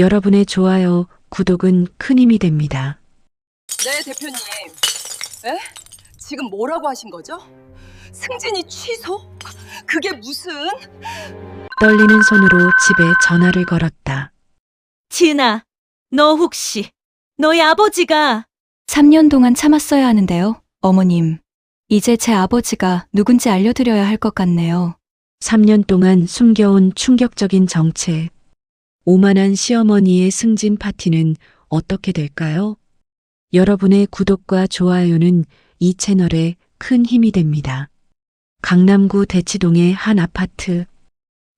여러분의 좋아요, 구독은 큰 힘이 됩니다. 네, 대표님. 에? 지금 뭐라고 하신 거죠? 승진이 취소? 그게 무슨? 떨리는 손으로 집에 전화를 걸었다. 지은아, 너 혹시 너희 아버지가 3년 동안 참았어야 하는데요, 어머님. 이제 제 아버지가 누군지 알려드려야 할 것 같네요. 3년 동안 숨겨온 충격적인 정체. 오만한 시어머니의 승진 파티는 어떻게 될까요? 여러분의 구독과 좋아요는 이 채널에 큰 힘이 됩니다. 강남구 대치동의 한 아파트.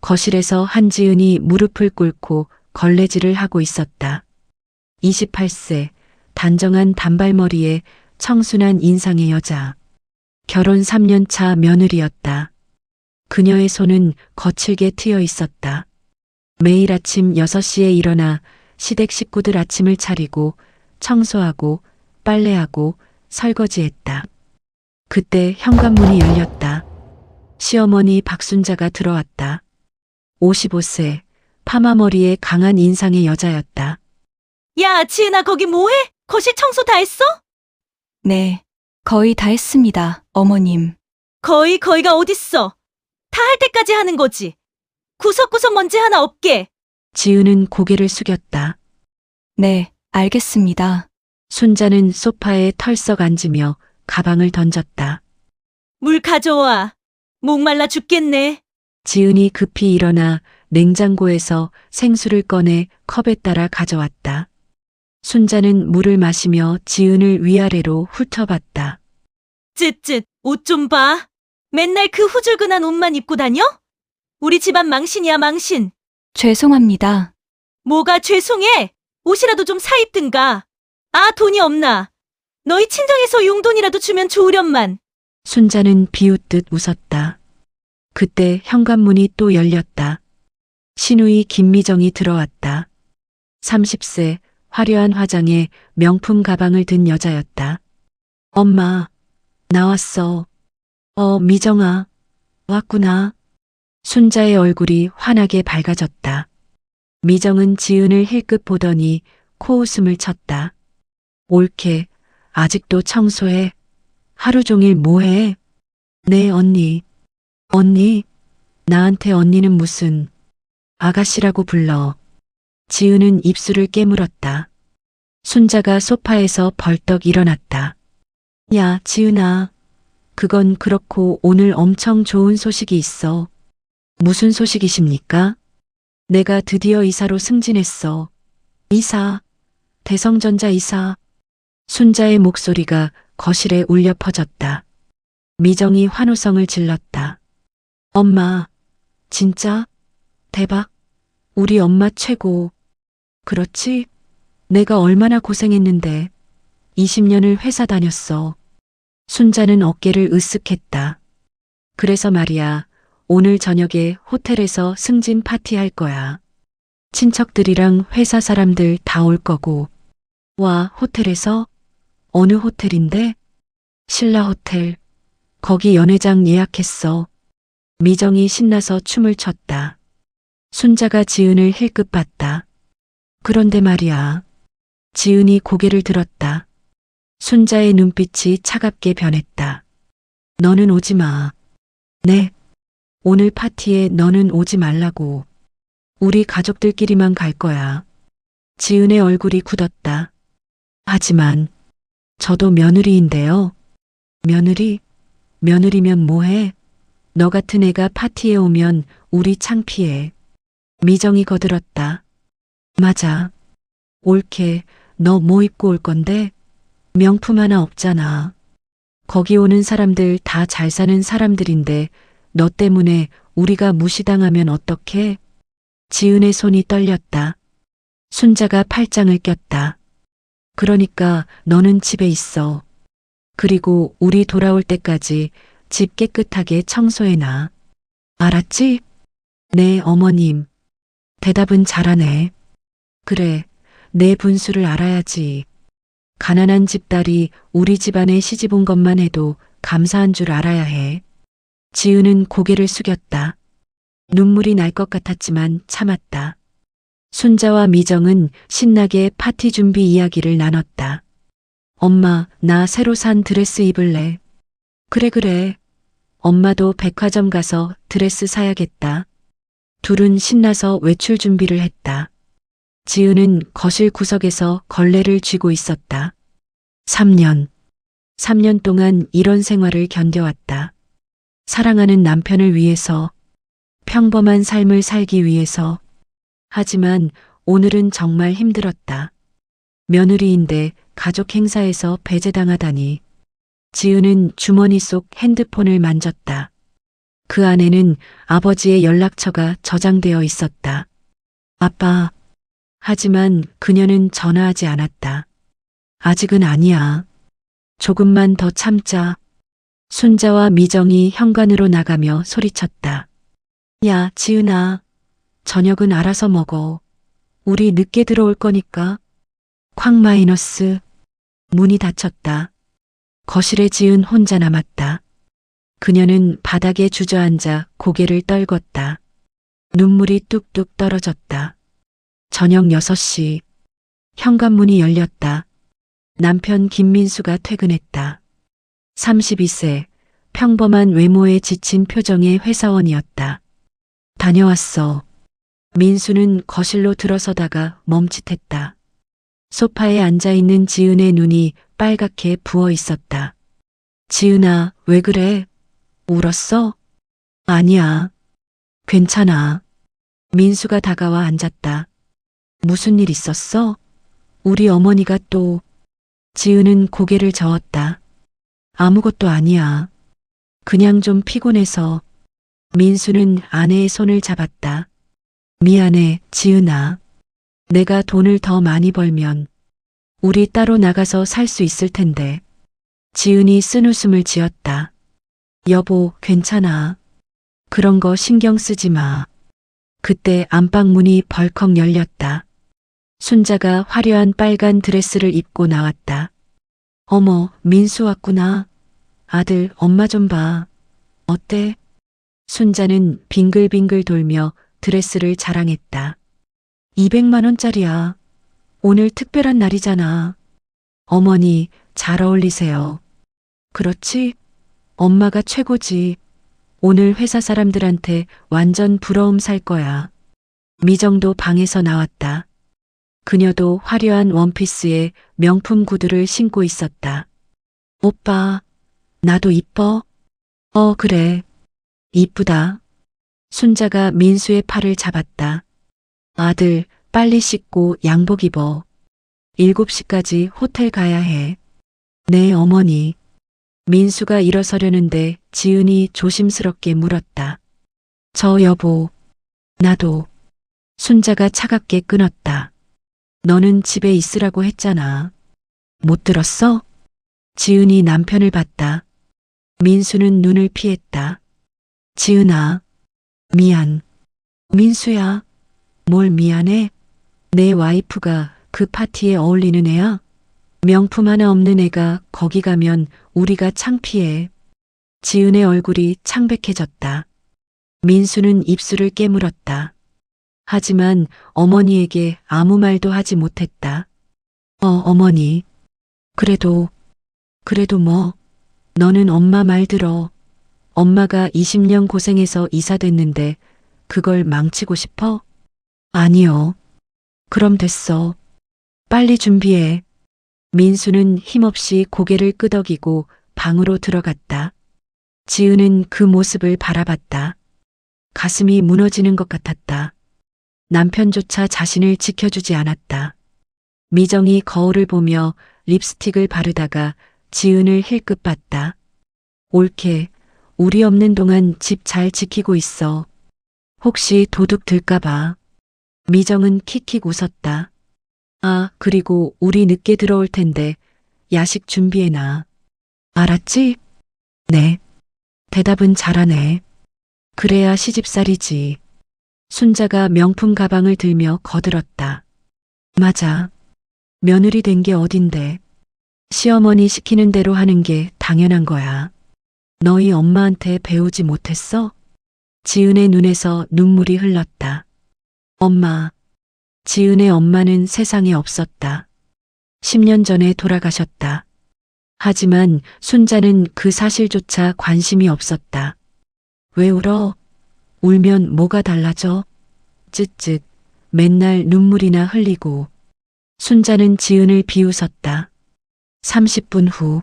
거실에서 한지은이 무릎을 꿇고 걸레질을 하고 있었다. 28세, 단정한 단발머리에 청순한 인상의 여자. 결혼 3년 차 며느리였다. 그녀의 손은 거칠게 트여 있었다. 매일 아침 6시에 일어나 시댁 식구들 아침을 차리고 청소하고 빨래하고 설거지했다. 그때 현관문이 열렸다. 시어머니 박순자가 들어왔다. 55세, 파마머리에 강한 인상의 여자였다. 야, 지은아 거기 뭐해? 거실 청소 다 했어? 네, 거의 다 했습니다, 어머님. 거의가 어딨어? 다 할 때까지 하는 거지. 구석구석 먼지 하나 없게. 지은은 고개를 숙였다. 네, 알겠습니다. 순자는 소파에 털썩 앉으며 가방을 던졌다. 물 가져와. 목말라 죽겠네. 지은이 급히 일어나 냉장고에서 생수를 꺼내 컵에 따라 가져왔다. 순자는 물을 마시며 지은을 위아래로 훑어봤다. 쯧쯧, 옷 좀 봐. 맨날 그 후줄근한 옷만 입고 다녀? 우리 집안 망신이야, 망신. 죄송합니다. 뭐가 죄송해? 옷이라도 좀 사 입든가. 아, 돈이 없나? 너희 친정에서 용돈이라도 주면 좋으련만. 순자는 비웃듯 웃었다. 그때 현관문이 또 열렸다. 신우이 김미정이 들어왔다. 30세, 화려한 화장에 명품 가방을 든 여자였다. 엄마, 나왔어. 미정아, 왔구나. 순자의 얼굴이 환하게 밝아졌다. 미정은 지은을 힐끗 보더니 코웃음을 쳤다. 옳게, 아직도 청소해. 하루 종일 뭐해? 네, 언니. 언니? 나한테 언니는 무슨 아가씨라고 불러. 지은은 입술을 깨물었다. 순자가 소파에서 벌떡 일어났다. 야, 지은아. 그건 그렇고 오늘 엄청 좋은 소식이 있어. 무슨 소식이십니까? 내가 드디어 이사로 승진했어. 이사. 대성전자 이사. 순자의 목소리가 거실에 울려 퍼졌다. 미정이 환호성을 질렀다. 엄마, 진짜? 대박. 우리 엄마 최고. 그렇지? 내가 얼마나 고생했는데. 20년을 회사 다녔어. 순자는 어깨를 으쓱했다. 그래서 말이야, 오늘 저녁에 호텔에서 승진 파티할 거야. 친척들이랑 회사 사람들 다 올 거고. 와, 호텔에서? 어느 호텔인데? 신라 호텔. 거기 연회장 예약했어. 미정이 신나서 춤을 췄다. 순자가 지은을 힐끗 봤다. 그런데 말이야. 지은이 고개를 들었다. 순자의 눈빛이 차갑게 변했다. 너는 오지 마. 네. 오늘 파티에 너는 오지 말라고. 우리 가족들끼리만 갈 거야. 지은의 얼굴이 굳었다. 하지만 저도 며느리인데요. 며느리? 며느리면 뭐해? 너 같은 애가 파티에 오면 우리 창피해. 미정이 거들었다. 맞아. 옳게 너 뭐 입고 올 건데? 명품 하나 없잖아. 거기 오는 사람들 다 잘 사는 사람들인데 너 때문에 우리가 무시당하면 어떡해? 지은의 손이 떨렸다. 순자가 팔짱을 꼈다. 그러니까 너는 집에 있어. 그리고 우리 돌아올 때까지 집 깨끗하게 청소해놔. 알았지? 네, 어머님. 대답은 잘하네. 그래, 내 분수를 알아야지. 가난한 집딸이 우리 집안에 시집 온 것만 해도 감사한 줄 알아야 해. 지은은 고개를 숙였다. 눈물이 날 것 같았지만 참았다. 순자와 미정은 신나게 파티 준비 이야기를 나눴다. 엄마, 나 새로 산 드레스 입을래. 그래. 엄마도 백화점 가서 드레스 사야겠다. 둘은 신나서 외출 준비를 했다. 지은은 거실 구석에서 걸레를 쥐고 있었다. 3년 동안 이런 생활을 견뎌왔다. 사랑하는 남편을 위해서, 평범한 삶을 살기 위해서. 하지만 오늘은 정말 힘들었다. 며느리인데 가족 행사에서 배제당하다니. 지은은 주머니 속 핸드폰을 만졌다. 그 안에는 아버지의 연락처가 저장되어 있었다. 아빠. 하지만 그녀는 전화하지 않았다. 아직은 아니야. 조금만 더 참자. 순자와 미정이 현관으로 나가며 소리쳤다. 야, 지은아. 저녁은 알아서 먹어. 우리 늦게 들어올 거니까. 쾅 마이너스. 문이 닫혔다. 거실에 지은 혼자 남았다. 그녀는 바닥에 주저앉아 고개를 떨궜다. 눈물이 뚝뚝 떨어졌다. 저녁 6시. 현관문이 열렸다. 남편 김민수가 퇴근했다. 32세, 평범한 외모에 지친 표정의 회사원이었다. 다녀왔어. 민수는 거실로 들어서다가 멈칫했다. 소파에 앉아있는 지은의 눈이 빨갛게 부어 있었다. 지은아, 왜 그래? 울었어? 아니야. 괜찮아. 민수가 다가와 앉았다. 무슨 일 있었어? 우리 어머니가 또. 지은은 고개를 저었다. 아무것도 아니야. 그냥 좀 피곤해서. 민수는 아내의 손을 잡았다. 미안해, 지은아. 내가 돈을 더 많이 벌면 우리 따로 나가서 살 수 있을 텐데. 지은이 쓴웃음을 지었다. 여보, 괜찮아. 그런 거 신경 쓰지 마. 그때 안방문이 벌컥 열렸다. 순자가 화려한 빨간 드레스를 입고 나왔다. 어머, 민수 왔구나. 아들, 엄마 좀 봐. 어때? 순자는 빙글빙글 돌며 드레스를 자랑했다. 200만 원짜리야. 오늘 특별한 날이잖아. 어머니, 잘 어울리세요. 그렇지? 엄마가 최고지. 오늘 회사 사람들한테 완전 부러움 살 거야. 미정도 방에서 나왔다. 그녀도 화려한 원피스에 명품 구두를 신고 있었다. 오빠, 나도 이뻐? 그래. 이쁘다. 순자가 민수의 팔을 잡았다. 아들, 빨리 씻고 양복 입어. 7시까지 호텔 가야 해. 네, 어머니. 민수가 일어서려는데 지은이 조심스럽게 물었다. 저 여보. 나도. 순자가 차갑게 끊었다. 너는 집에 있으라고 했잖아. 못 들었어? 지은이 남편을 봤다. 민수는 눈을 피했다. 지은아. 미안. 민수야. 뭘 미안해? 내 와이프가 그 파티에 어울리는 애야? 명품 하나 없는 애가 거기 가면 우리가 창피해. 지은의 얼굴이 창백해졌다. 민수는 입술을 깨물었다. 하지만 어머니에게 아무 말도 하지 못했다. 어머니. 그래도 뭐. 너는 엄마 말 들어. 엄마가 20년 고생해서 이사됐는데 그걸 망치고 싶어? 아니요. 그럼 됐어. 빨리 준비해. 민수는 힘없이 고개를 끄덕이고 방으로 들어갔다. 지은은 그 모습을 바라봤다. 가슴이 무너지는 것 같았다. 남편조차 자신을 지켜주지 않았다. 미정이 거울을 보며 립스틱을 바르다가 지은을 힐끗 봤다. 옳게, 우리 없는 동안 집 잘 지키고 있어. 혹시 도둑 들까봐. 미정은 킥킥 웃었다. 아, 그리고 우리 늦게 들어올 텐데 야식 준비해놔. 알았지? 네. 대답은 잘하네. 그래야 시집살이지. 순자가 명품 가방을 들며 거들었다. 맞아. 며느리 된 게 어딘데. 시어머니 시키는 대로 하는 게 당연한 거야. 너희 엄마한테 배우지 못했어? 지은의 눈에서 눈물이 흘렀다. 엄마, 지은의 엄마는 세상에 없었다. 10년 전에 돌아가셨다. 하지만 순자는 그 사실조차 관심이 없었다. 왜 울어? 울면 뭐가 달라져? 쯧쯧. 맨날 눈물이나 흘리고. 순자는 지은을 비웃었다. 30분 후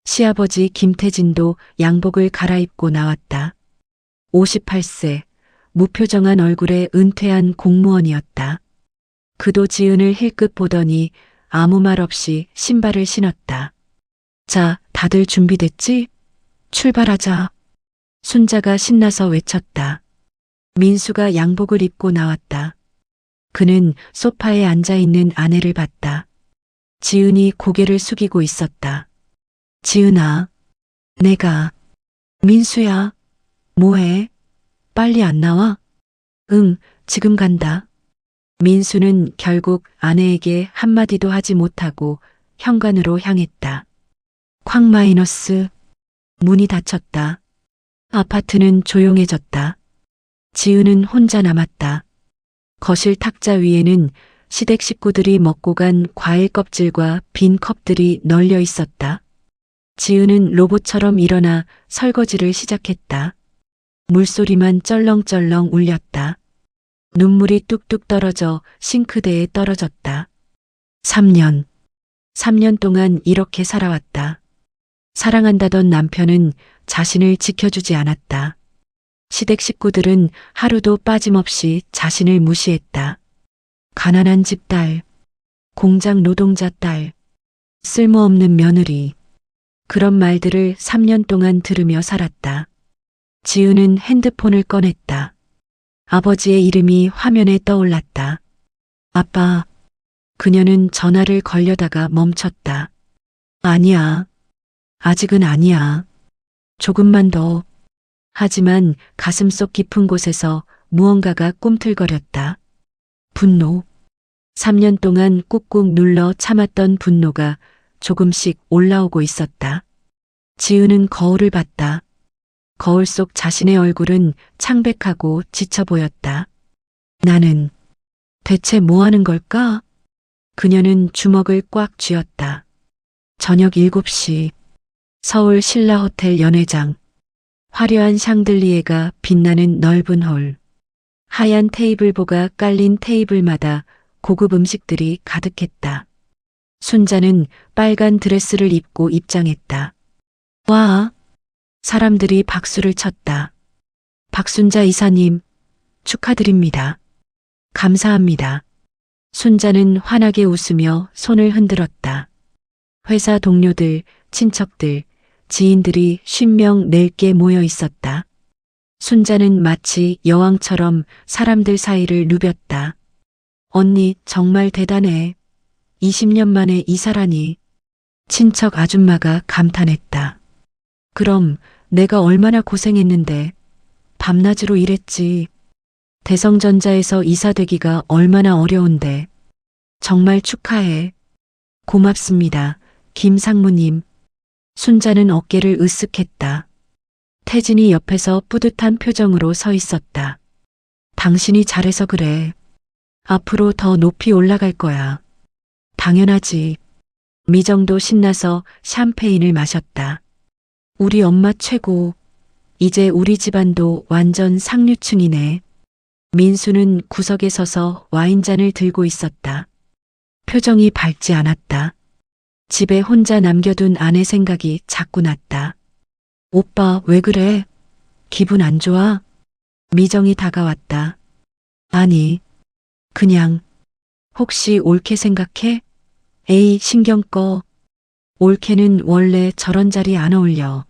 시아버지 김태진도 양복을 갈아입고 나왔다. 58세, 무표정한 얼굴에 은퇴한 공무원이었다. 그도 지은을 힐끗 보더니 아무 말 없이 신발을 신었다. 자, 다들 준비됐지? 출발하자. 순자가 신나서 외쳤다. 민수가 양복을 입고 나왔다. 그는 소파에 앉아 있는 아내를 봤다. 지은이 고개를 숙이고 있었다. 지은아, 내가. 민수야, 뭐해? 빨리 안 나와? 응, 지금 간다. 민수는 결국 아내에게 한마디도 하지 못하고 현관으로 향했다. 쾅 마이너스. 문이 닫혔다. 아파트는 조용해졌다. 지은은 혼자 남았다. 거실 탁자 위에는 시댁 식구들이 먹고 간 과일 껍질과 빈 컵들이 널려 있었다. 지은은 로봇처럼 일어나 설거지를 시작했다. 물소리만 쩔렁쩔렁 울렸다. 눈물이 뚝뚝 떨어져 싱크대에 떨어졌다. 3년 동안 이렇게 살아왔다. 사랑한다던 남편은 자신을 지켜주지 않았다. 시댁 식구들은 하루도 빠짐없이 자신을 무시했다. 가난한 집 딸, 공장 노동자 딸, 쓸모없는 며느리. 그런 말들을 3년 동안 들으며 살았다. 지은은 핸드폰을 꺼냈다. 아버지의 이름이 화면에 떠올랐다. 아빠. 그녀는 전화를 걸려다가 멈췄다. 아니야. 아직은 아니야. 조금만 더. 하지만 가슴속 깊은 곳에서 무언가가 꿈틀거렸다. 분노. 3년 동안 꾹꾹 눌러 참았던 분노가 조금씩 올라오고 있었다. 지은은 거울을 봤다. 거울 속 자신의 얼굴은 창백하고 지쳐 보였다. 나는 대체 뭐 하는 걸까? 그녀는 주먹을 꽉 쥐었다. 저녁 7시 서울 신라호텔 연회장. 화려한 샹들리에가 빛나는 넓은 홀. 하얀 테이블보가 깔린 테이블마다 고급 음식들이 가득했다. 순자는 빨간 드레스를 입고 입장했다. 와! 사람들이 박수를 쳤다. 박순자 이사님, 축하드립니다. 감사합니다. 순자는 환하게 웃으며 손을 흔들었다. 회사 동료들, 친척들, 지인들이 50명 넘게 모여 있었다. 순자는 마치 여왕처럼 사람들 사이를 누볐다. 언니 정말 대단해. 20년 만에 이사라니. 친척 아줌마가 감탄했다. 그럼 내가 얼마나 고생했는데. 밤낮으로 일했지. 대성전자에서 이사되기가 얼마나 어려운데. 정말 축하해. 고맙습니다. 김 상무님. 순자는 어깨를 으쓱했다. 태진이 옆에서 뿌듯한 표정으로 서 있었다. 당신이 잘해서 그래. 앞으로 더 높이 올라갈 거야. 당연하지. 미정도 신나서 샴페인을 마셨다. 우리 엄마 최고. 이제 우리 집안도 완전 상류층이네. 민수는 구석에 서서 와인잔을 들고 있었다. 표정이 밝지 않았다. 집에 혼자 남겨둔 아내 생각이 자꾸 났다. 오빠 왜 그래? 기분 안 좋아? 미정이 다가왔다. 아니, 그냥. 혹시 올케 생각해? 에이, 신경 꺼. 올케는 원래 저런 자리에 안 어울려.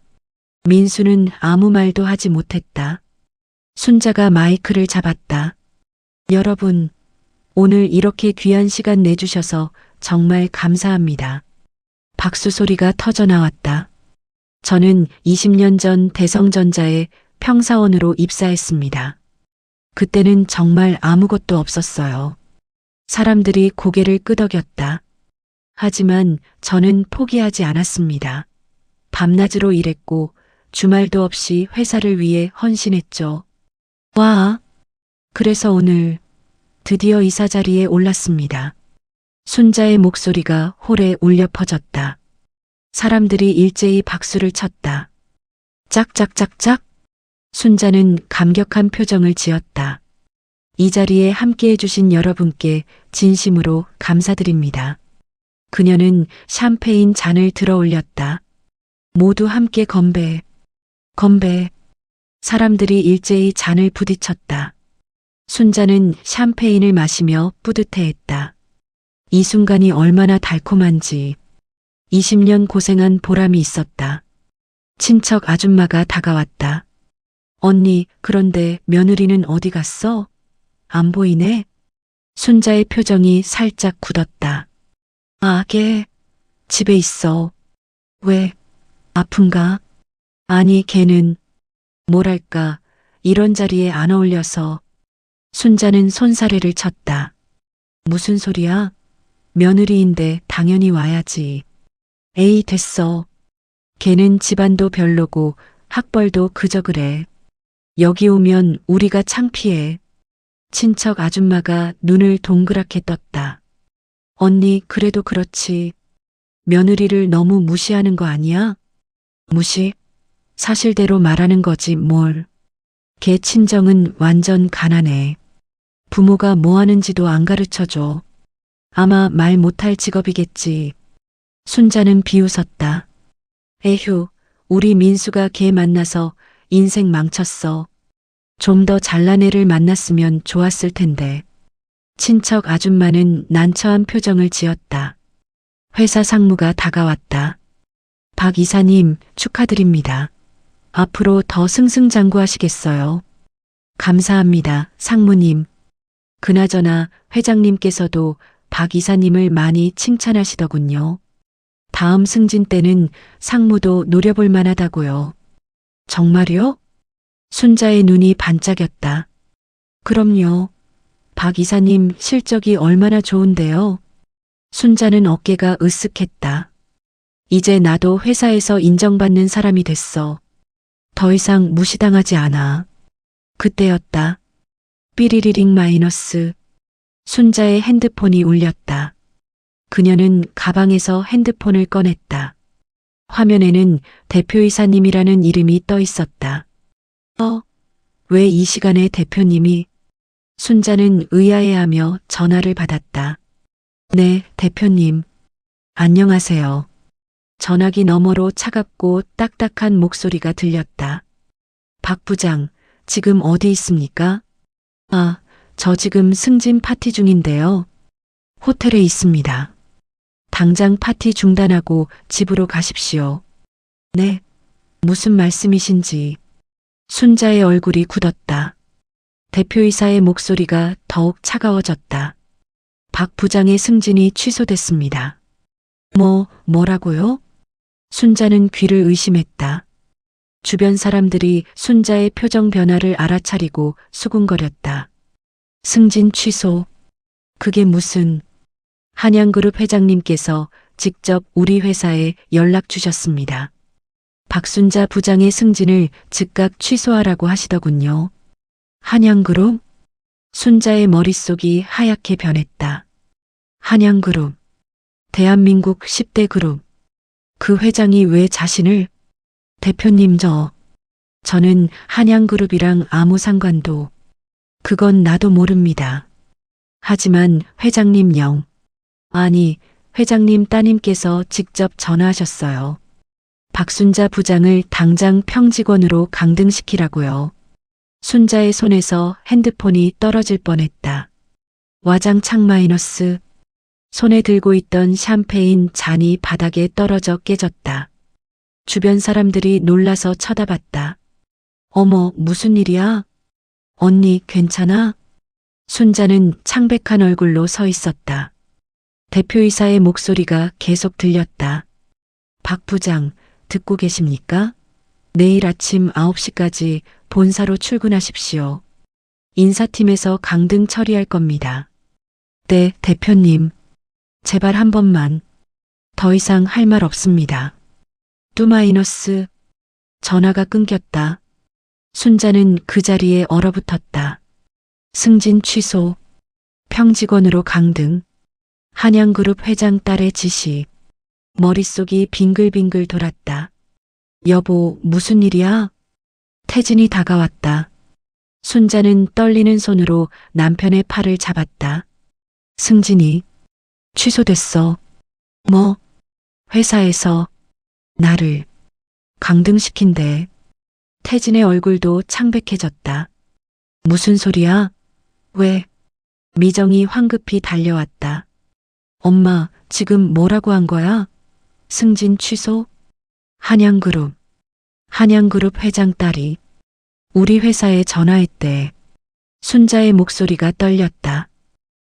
민수는 아무 말도 하지 못했다. 순자가 마이크를 잡았다. 여러분, 오늘 이렇게 귀한 시간 내주셔서 정말 감사합니다. 박수 소리가 터져 나왔다. 저는 20년 전 대성전자에 평사원으로 입사했습니다. 그때는 정말 아무것도 없었어요. 사람들이 고개를 끄덕였다. 하지만 저는 포기하지 않았습니다. 밤낮으로 일했고 주말도 없이 회사를 위해 헌신했죠. 와, 그래서 오늘 드디어 이사 자리에 올랐습니다. 순자의 목소리가 홀에 울려 퍼졌다. 사람들이 일제히 박수를 쳤다. 짝짝짝짝. 순자는 감격한 표정을 지었다. 이 자리에 함께 해주신 여러분께 진심으로 감사드립니다. 그녀는 샴페인 잔을 들어 올렸다. 모두 함께 건배. 건배. 사람들이 일제히 잔을 부딪혔다. 순자는 샴페인을 마시며 뿌듯해했다. 이 순간이 얼마나 달콤한지 20년 고생한 보람이 있었다. 친척 아줌마가 다가왔다. 언니, 그런데 며느리는 어디 갔어? 안 보이네? 순자의 표정이 살짝 굳었다. 아, 걔 집에 있어. 왜? 아픈가? 아니, 걔는 뭐랄까, 이런 자리에 안 어울려서. 순자는 손사래를 쳤다. 무슨 소리야? 며느리인데 당연히 와야지. 에이, 됐어. 걔는 집안도 별로고 학벌도 그저 그래. 여기 오면 우리가 창피해. 친척 아줌마가 눈을 동그랗게 떴다. 언니, 그래도 그렇지. 며느리를 너무 무시하는 거 아니야? 무시? 사실대로 말하는 거지 뭘. 걔 친정은 완전 가난해. 부모가 뭐 하는지도 안 가르쳐줘. 아마 말 못할 직업이겠지. 순자는 비웃었다. 에휴, 우리 민수가 걔 만나서 인생 망쳤어. 좀 더 잘난 애를 만났으면 좋았을 텐데. 친척 아줌마는 난처한 표정을 지었다. 회사 상무가 다가왔다. 박 이사님, 축하드립니다. 앞으로 더 승승장구하시겠어요. 감사합니다, 상무님. 그나저나 회장님께서도 박 이사님을 많이 칭찬하시더군요. 다음 승진 때는 상무도 노려볼 만하다고요. 정말요? 순자의 눈이 반짝였다. 그럼요. 박 이사님 실적이 얼마나 좋은데요. 순자는 어깨가 으쓱했다. 이제 나도 회사에서 인정받는 사람이 됐어. 더 이상 무시당하지 않아. 그때였다. 삐리리링 마이너스. 순자의 핸드폰이 울렸다. 그녀는 가방에서 핸드폰을 꺼냈다. 화면에는 대표이사님이라는 이름이 떠 있었다. 왜 이 시간에 대표님이? 순자는 의아해하며 전화를 받았다. 네, 대표님. 안녕하세요. 전화기 너머로 차갑고 딱딱한 목소리가 들렸다. 박 부장, 지금 어디 있습니까? 아, 저 지금 승진 파티 중인데요. 호텔에 있습니다. 당장 파티 중단하고 집으로 가십시오. 네, 무슨 말씀이신지. 순자의 얼굴이 굳었다. 대표이사의 목소리가 더욱 차가워졌다. 박 부장의 승진이 취소됐습니다. 뭐라고요? 순자는 귀를 의심했다. 주변 사람들이 순자의 표정 변화를 알아차리고 수군거렸다. 승진 취소. 그게 무슨... 한양그룹 회장님께서 직접 우리 회사에 연락 주셨습니다. 박순자 부장의 승진을 즉각 취소하라고 하시더군요. 한양그룹? 순자의 머릿속이 하얗게 변했다. 한양그룹. 대한민국 10대 그룹. 그 회장이 왜 자신을... 대표님 저는 한양그룹이랑 아무 상관도... 그건 나도 모릅니다. 하지만 회장님 아니, 회장님 따님께서 직접 전화하셨어요. 박순자 부장을 당장 평직원으로 강등시키라고요. 순자의 손에서 핸드폰이 떨어질 뻔했다. 와장창 마이너스. 손에 들고 있던 샴페인 잔이 바닥에 떨어져 깨졌다. 주변 사람들이 놀라서 쳐다봤다. 어머, 무슨 일이야? 언니, 괜찮아? 순자는 창백한 얼굴로 서 있었다. 대표이사의 목소리가 계속 들렸다. 박 부장, 듣고 계십니까? 내일 아침 9시까지 본사로 출근하십시오. 인사팀에서 강등 처리할 겁니다. 네, 대표님. 제발 한 번만. 더 이상 할 말 없습니다. 뚜 마이너스. 전화가 끊겼다. 순자는 그 자리에 얼어붙었다. 승진 취소. 평직원으로 강등. 한양그룹 회장 딸의 지시. 머릿속이 빙글빙글 돌았다. 여보, 무슨 일이야? 태진이 다가왔다. 순자는 떨리는 손으로 남편의 팔을 잡았다. 승진이 취소됐어. 뭐? 회사에서 나를 강등시킨대. 태진의 얼굴도 창백해졌다. 무슨 소리야? 왜? 미정이 황급히 달려왔다. 엄마, 지금 뭐라고 한 거야? 승진 취소? 한양그룹 회장 딸이 우리 회사에 전화했대. 순자의 목소리가 떨렸다.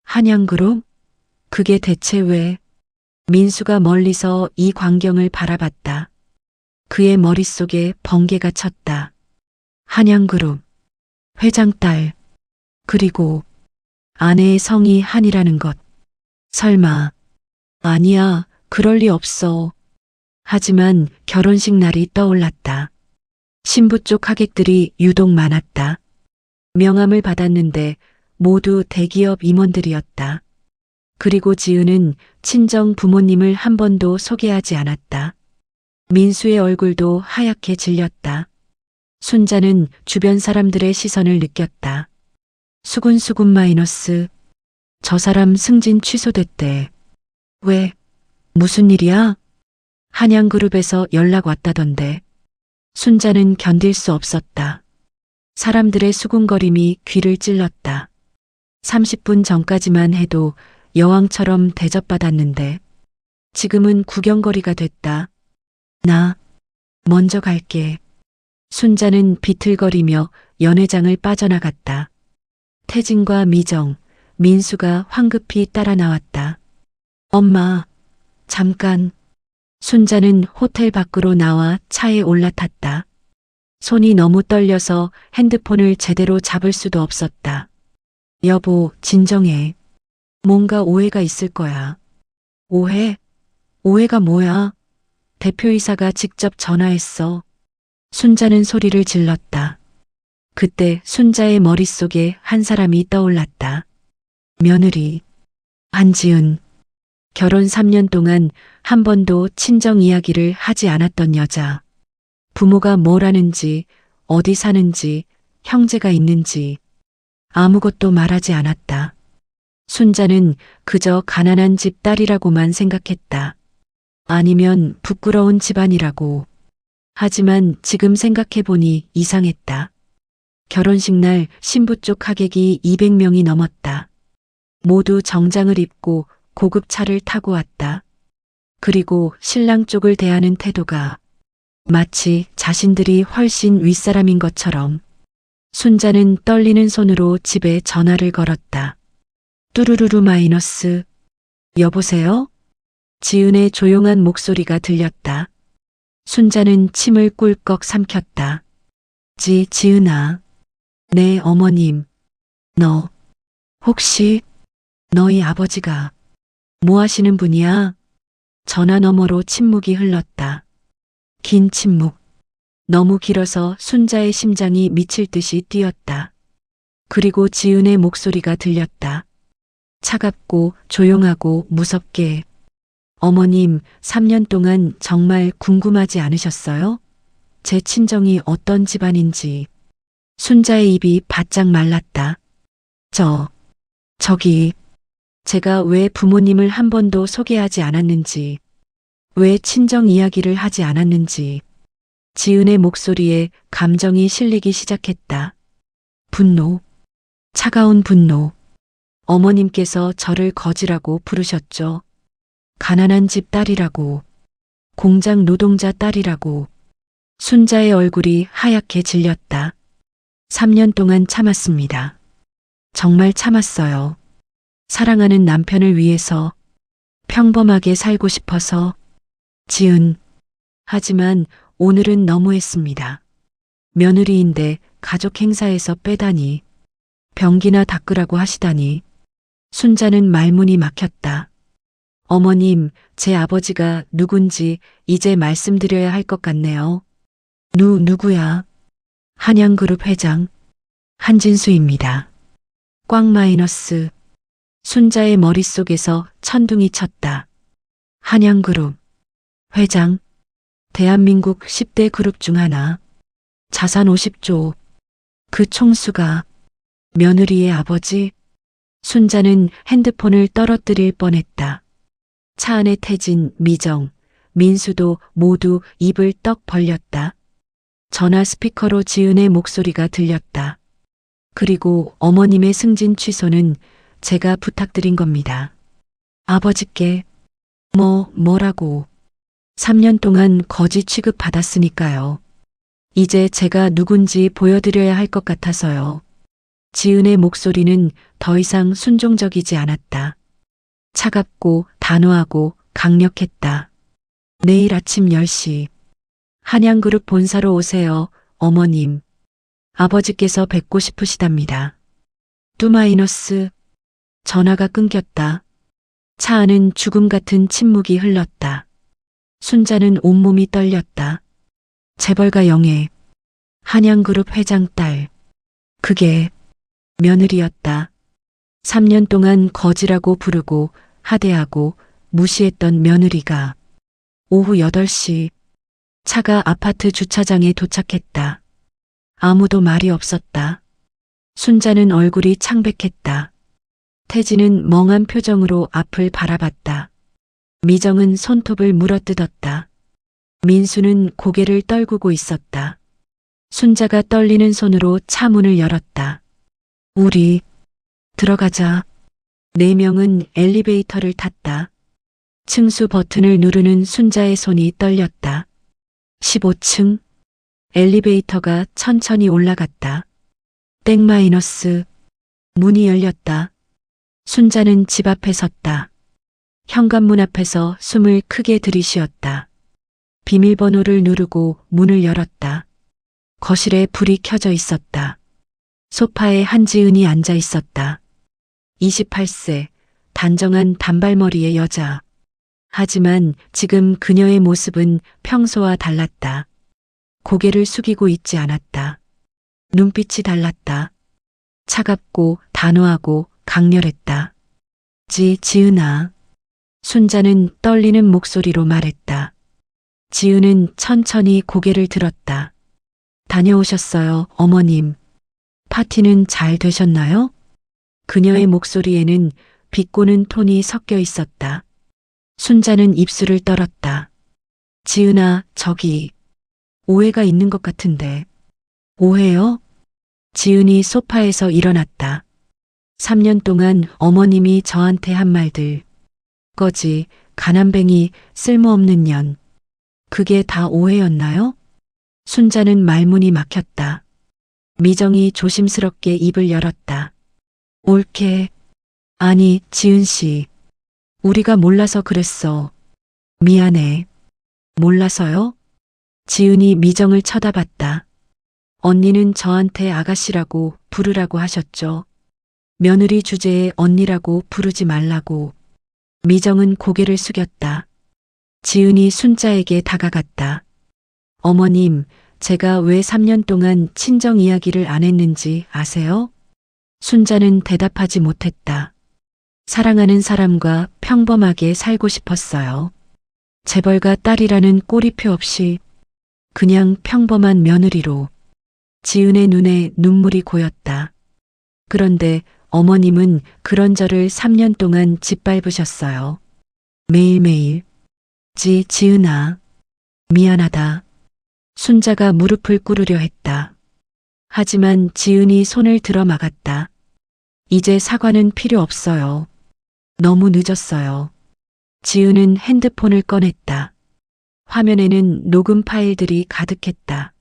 한양그룹? 그게 대체 왜? 민수가 멀리서 이 광경을 바라봤다. 그의 머릿속에 번개가 쳤다. 한양그룹 회장 딸, 그리고 아내의 성이 한이라는 것. 설마. 아니야, 그럴 리 없어. 하지만 결혼식 날이 떠올랐다. 신부 쪽 하객들이 유독 많았다. 명함을 받았는데 모두 대기업 임원들이었다. 그리고 지은은 친정 부모님을 한 번도 소개하지 않았다. 민수의 얼굴도 하얗게 질렸다. 순자는 주변 사람들의 시선을 느꼈다. 수근수근 마이너스. 저 사람 승진 취소됐대. 왜? 무슨 일이야? 한양그룹에서 연락 왔다던데. 순자는 견딜 수 없었다. 사람들의 수군거림이 귀를 찔렀다. 30분 전까지만 해도 여왕처럼 대접받았는데 지금은 구경거리가 됐다. 나 먼저 갈게. 순자는 비틀거리며 연회장을 빠져나갔다. 태진과 미정, 민수가 황급히 따라 나왔다. 엄마, 잠깐. 순자는 호텔 밖으로 나와 차에 올라탔다. 손이 너무 떨려서 핸드폰을 제대로 잡을 수도 없었다. 여보, 진정해. 뭔가 오해가 있을 거야. 오해? 오해가 뭐야? 대표이사가 직접 전화했어. 순자는 소리를 질렀다. 그때 순자의 머릿속에 한 사람이 떠올랐다. 며느리, 한지은. 결혼 3년 동안 한 번도 친정 이야기를 하지 않았던 여자. 부모가 뭘 하는지, 어디 사는지, 형제가 있는지 아무것도 말하지 않았다. 순자는 그저 가난한 집 딸이라고만 생각했다. 아니면 부끄러운 집안이라고. 하지만 지금 생각해보니 이상했다. 결혼식 날 신부 쪽 하객이 200명이 넘었다. 모두 정장을 입고 고급 차를 타고 왔다. 그리고 신랑 쪽을 대하는 태도가 마치 자신들이 훨씬 윗사람인 것처럼. 순자는 떨리는 손으로 집에 전화를 걸었다. 뚜루루루 마이너스. 여보세요? 지은의 조용한 목소리가 들렸다. 순자는 침을 꿀꺽 삼켰다. 지은아. 네, 어머님. 너, 혹시 너희 아버지가 뭐 하시는 분이야? 전화 너머로 침묵이 흘렀다. 긴 침묵. 너무 길어서 순자의 심장이 미칠 듯이 뛰었다. 그리고 지은의 목소리가 들렸다. 차갑고 조용하고 무섭게. 어머님, 3년 동안 정말 궁금하지 않으셨어요? 제 친정이 어떤 집안인지. 순자의 입이 바짝 말랐다. 저기, 제가 왜 부모님을 한 번도 소개하지 않았는지, 왜 친정 이야기를 하지 않았는지. 지은의 목소리에 감정이 실리기 시작했다. 분노, 차가운 분노. 어머님께서 저를 거지라고 부르셨죠. 가난한 집 딸이라고, 공장 노동자 딸이라고. 순자의 얼굴이 하얗게 질렸다. 3년 동안 참았습니다. 정말 참았어요. 사랑하는 남편을 위해서, 평범하게 살고 싶어서. 지은. 하지만 오늘은 너무했습니다. 며느리인데 가족 행사에서 빼다니. 병기나 닦으라고 하시다니. 순자는 말문이 막혔다. 어머님, 제 아버지가 누군지 이제 말씀드려야 할 것 같네요. 누구야? 한양그룹 회장 한진수입니다. 꽝 마이너스. 순자의 머릿속에서 천둥이 쳤다. 한양그룹, 회장, 대한민국 10대 그룹 중 하나, 자산 50조, 그 총수가 며느리의 아버지? 순자는 핸드폰을 떨어뜨릴 뻔했다. 차 안에 태진, 미정, 민수도 모두 입을 떡 벌렸다. 전화 스피커로 지은의 목소리가 들렸다. 그리고 어머님의 승진 취소는 제가 부탁드린 겁니다. 아버지께 뭐라고? 3년 동안 거지 취급 받았으니까요. 이제 제가 누군지 보여드려야 할 것 같아서요. 지은의 목소리는 더 이상 순종적이지 않았다. 차갑고 단호하고 강력했다. 내일 아침 10시 한양그룹 본사로 오세요, 어머님. 아버지께서 뵙고 싶으시답니다. 뚜마이너스. 전화가 끊겼다. 차 안은 죽음 같은 침묵이 흘렀다. 순자는 온몸이 떨렸다. 재벌가 영애. 한양그룹 회장 딸. 그게 며느리였다. 3년 동안 거지라고 부르고 하대하고 무시했던 며느리가 오후 8시 차가 아파트 주차장에 도착했다. 아무도 말이 없었다. 순자는 얼굴이 창백했다. 태진은 멍한 표정으로 앞을 바라봤다. 미정은 손톱을 물어뜯었다. 민수는 고개를 떨구고 있었다. 순자가 떨리는 손으로 차 문을 열었다. 우리 들어가자. 4명은 엘리베이터를 탔다. 층수 버튼을 누르는 순자의 손이 떨렸다. 15층. 엘리베이터가 천천히 올라갔다. 땡마이너스. 문이 열렸다. 순자는 집 앞에 섰다. 현관문 앞에서 숨을 크게 들이쉬었다. 비밀번호를 누르고 문을 열었다. 거실에 불이 켜져 있었다. 소파에 한지은이 앉아 있었다. 28세, 단정한 단발머리의 여자. 하지만 지금 그녀의 모습은 평소와 달랐다. 고개를 숙이고 있지 않았다. 눈빛이 달랐다. 차갑고 단호하고 강렬했다. 지은아. 순자는 떨리는 목소리로 말했다. 지은은 천천히 고개를 들었다. 다녀오셨어요, 어머님. 파티는 잘 되셨나요? 그녀의 목소리에는 비꼬는 톤이 섞여 있었다. 순자는 입술을 떨었다. 지은아, 저기 오해가 있는 것 같은데. 오해요? 지은이 소파에서 일어났다. 3년 동안 어머님이 저한테 한 말들. 거지, 가난뱅이, 쓸모없는 년. 그게 다 오해였나요? 순자는 말문이 막혔다. 미정이 조심스럽게 입을 열었다. 옳게. 아니, 지은 씨. 우리가 몰라서 그랬어. 미안해. 몰라서요? 지은이 미정을 쳐다봤다. 언니는 저한테 아가씨라고 부르라고 하셨죠. 며느리 주제에 언니라고 부르지 말라고. 미정은 고개를 숙였다. 지은이 순자에게 다가갔다. 어머님, 제가 왜 3년 동안 친정 이야기를 안 했는지 아세요? 순자는 대답하지 못했다. 사랑하는 사람과 평범하게 살고 싶었어요. 재벌가 딸이라는 꼬리표 없이 그냥 평범한 며느리로. 지은의 눈에 눈물이 고였다. 그런데 어머님은 그런 저를 3년 동안 짓밟으셨어요. 매일매일. 지은아. 미안하다. 순자가 무릎을 꿇으려 했다. 하지만 지은이 손을 들어 막았다. 이제 사과는 필요 없어요. 너무 늦었어요. 지은은 핸드폰을 꺼냈다. 화면에는 녹음 파일들이 가득했다.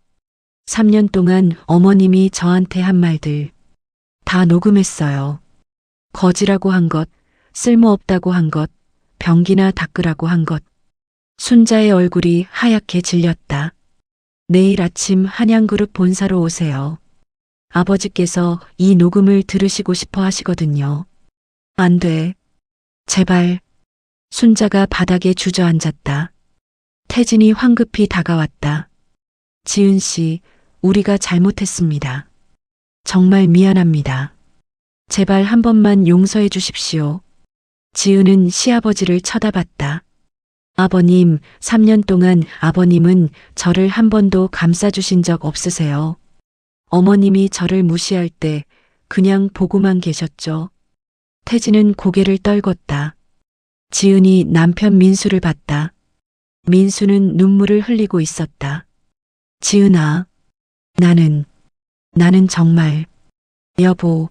3년 동안 어머님이 저한테 한 말들 다 녹음했어요. 거지라고 한 것, 쓸모없다고 한 것, 병기나 닦으라고 한 것. 순자의 얼굴이 하얗게 질렸다. 내일 아침 한양그룹 본사로 오세요. 아버지께서 이 녹음을 들으시고 싶어 하시거든요. 안 돼. 제발. 순자가 바닥에 주저앉았다. 태진이 황급히 다가왔다. 지은 씨, 우리가 잘못했습니다. 정말 미안합니다. 제발 한 번만 용서해 주십시오. 지은은 시아버지를 쳐다봤다. 아버님, 3년 동안 아버님은 저를 한 번도 감싸주신 적 없으세요. 어머님이 저를 무시할 때 그냥 보고만 계셨죠. 태진은 고개를 떨궜다. 지은이 남편 민수를 봤다. 민수는 눈물을 흘리고 있었다. 지은아, 나는 정말, 여보.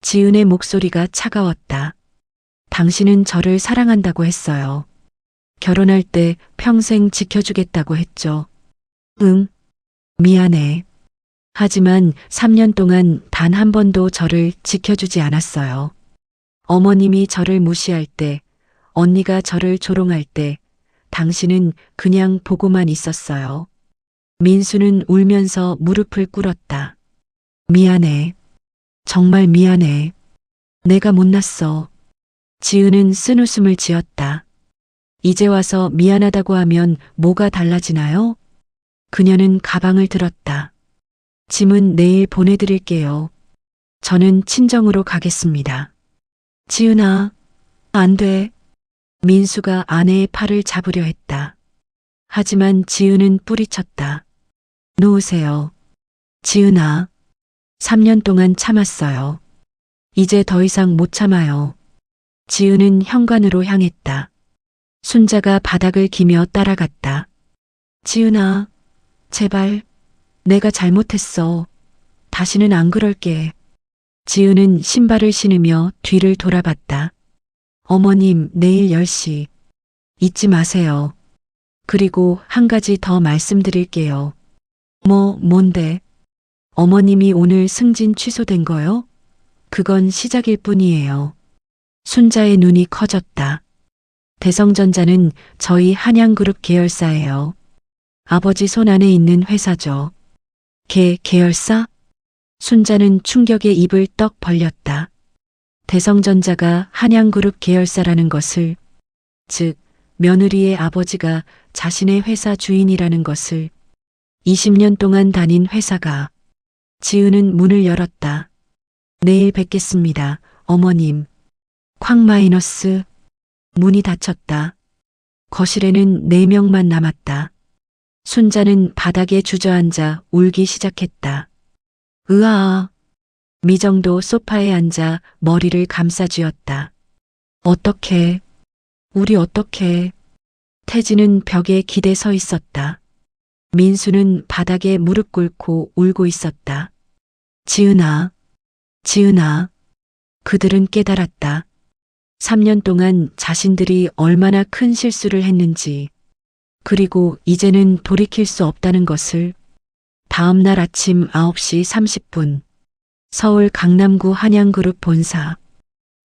지은의 목소리가 차가웠다. 당신은 저를 사랑한다고 했어요. 결혼할 때 평생 지켜주겠다고 했죠. 응, 미안해. 하지만 3년 동안 단 한 번도 저를 지켜주지 않았어요. 어머님이 저를 무시할 때, 언니가 저를 조롱할 때, 당신은 그냥 보고만 있었어요. 민수는 울면서 무릎을 꿇었다. 미안해. 정말 미안해. 내가 못났어. 지은은 쓴웃음을 지었다. 이제 와서 미안하다고 하면 뭐가 달라지나요? 그녀는 가방을 들었다. 짐은 내일 보내드릴게요. 저는 친정으로 가겠습니다. 지은아, 안 돼. 민수가 아내의 팔을 잡으려 했다. 하지만 지은은 뿌리쳤다. 놓으세요. 지은아, 3년 동안 참았어요. 이제 더 이상 못 참아요. 지은은 현관으로 향했다. 순자가 바닥을 기며 따라갔다. 지은아, 제발, 내가 잘못했어. 다시는 안 그럴게. 지은은 신발을 신으며 뒤를 돌아봤다. 어머님, 내일 10시. 잊지 마세요. 그리고 한 가지 더 말씀드릴게요. 뭔데? 어머님이 오늘 승진 취소된 거요? 그건 시작일 뿐이에요. 순자의 눈이 커졌다. 대성전자는 저희 한양그룹 계열사예요. 아버지 손 안에 있는 회사죠. 계열사? 순자는 충격에 입을 떡 벌렸다. 대성전자가 한양그룹 계열사라는 것을, 즉, 며느리의 아버지가 자신의 회사 주인이라는 것을, 20년 동안 다닌 회사가. 지은은 문을 열었다. 내일 뵙겠습니다, 어머님. 쾅. 문이 닫혔다. 거실에는 4명만 남았다. 순자는 바닥에 주저앉아 울기 시작했다. 으아. 미정도 소파에 앉아 머리를 감싸쥐었다. 어떡해. 우리 어떡해. 태진은 벽에 기대 서 있었다. 민수는 바닥에 무릎 꿇고 울고 있었다. 지은아. 그들은 깨달았다. 3년 동안 자신들이 얼마나 큰 실수를 했는지, 그리고 이제는 돌이킬 수 없다는 것을. 다음 날 아침 9시 30분, 서울 강남구 한양그룹 본사.